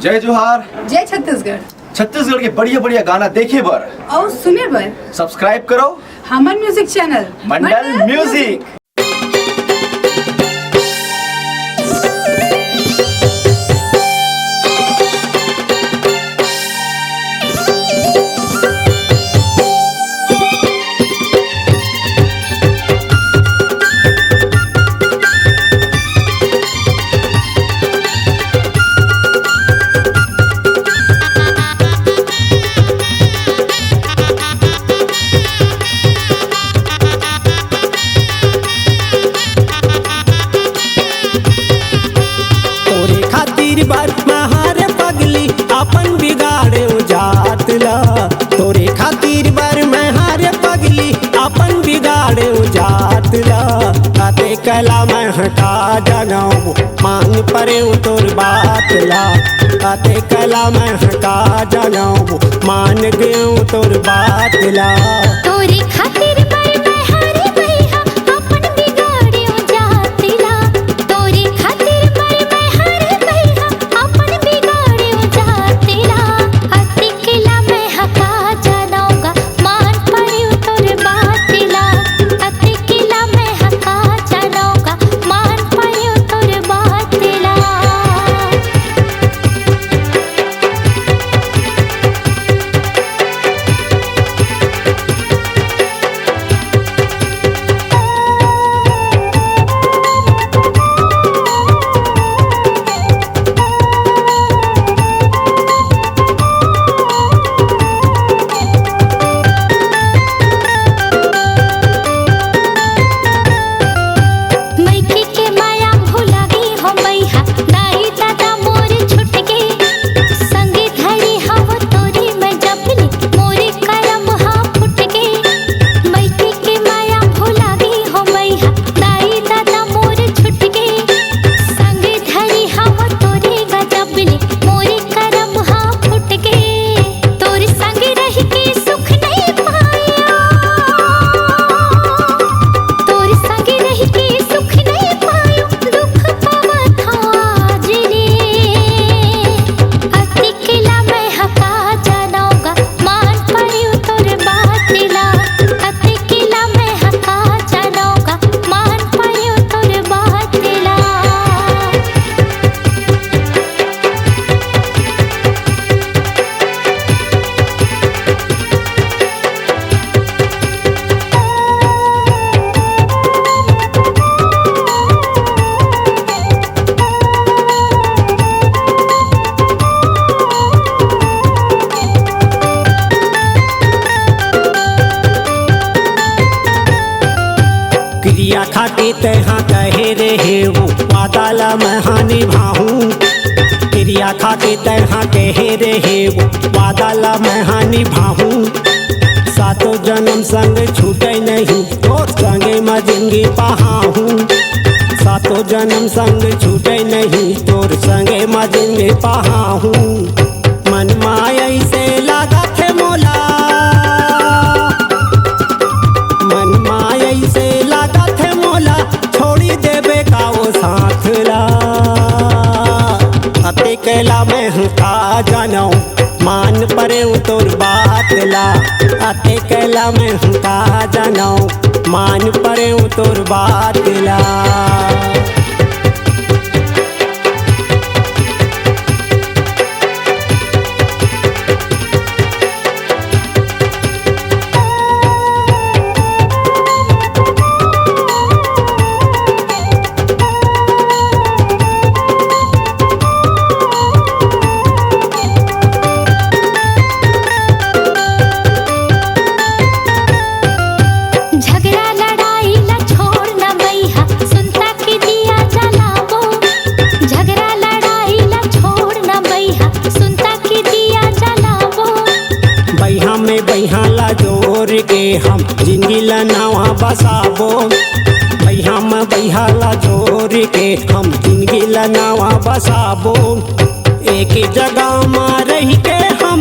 जय जोहार। जय छत्तीसगढ़। छत्तीसगढ़ के बढ़िया बढ़िया गाना देखे बर और सुने बर सब्सक्राइब करो हमन म्यूजिक चैनल मंडल म्यूजिक। अपन बिगाड़े जात ला तोरे खातिर बर मैं हारे पगली अपन बिगाड़े जात ला आते कला मैं हटा जगाऊं मांग परे तोर बात ला आते कला मैं हटा जगाऊं मान गयूं तोर बात ला तोरे खातिर बर मैं हारे भैया अपन बिगाड़े जात ला तोरे खातिर बर मैं हारे भैया अपन बिगाड़े जात ला अति किला मैं हका जनाऊंगा मान पड़े तोर बात ला अति किला मैं हका जनाऊंगा मान पड़े तोर बात ला। क्रिया खाते तहाँ कहे रहे वो वादाला मैं हानि भाऊं क्रिया खाते तहाँ कहे रहे वो वादाला मैं हानि भाऊं सातों जन्म संग छूटे नहीं तो संगे मैं जिंदगी पहाऊं सातों जन्म संग छूटे नहीं तो संगे मैं जिंदगी पहाऊं मन माया से लगा थे मोला मन माया से लगा थे मोला छोड़ी देवे का वो साथ ला अते कैला मैं हका जनाऊं मान परे तोर बात ला अते कैला मैं हका जनाऊं मान परे तोर बात ला। बैहाला जोर के हम जिंदगी नवा बसाबो भैया में बैहाला जोर के हम जिंदगी नवा बसाबो एक जगह में रह के हम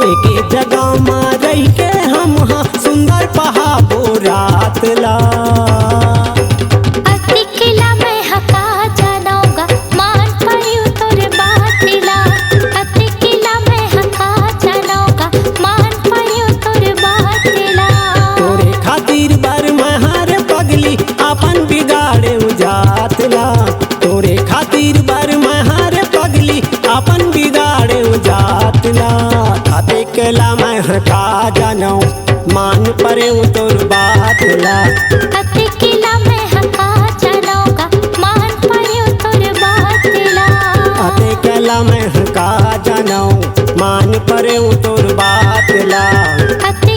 एक जगह में रह के हम सुंदर पहाबो रात ला अति किला में हका जनाऊंगा केला मैं हटा जानो मान परे तोर बात ला अते किला में हका चलोगा मान पड़े तोर बात ला अते केला मैं हका जानो मान परे तोर बात ला अते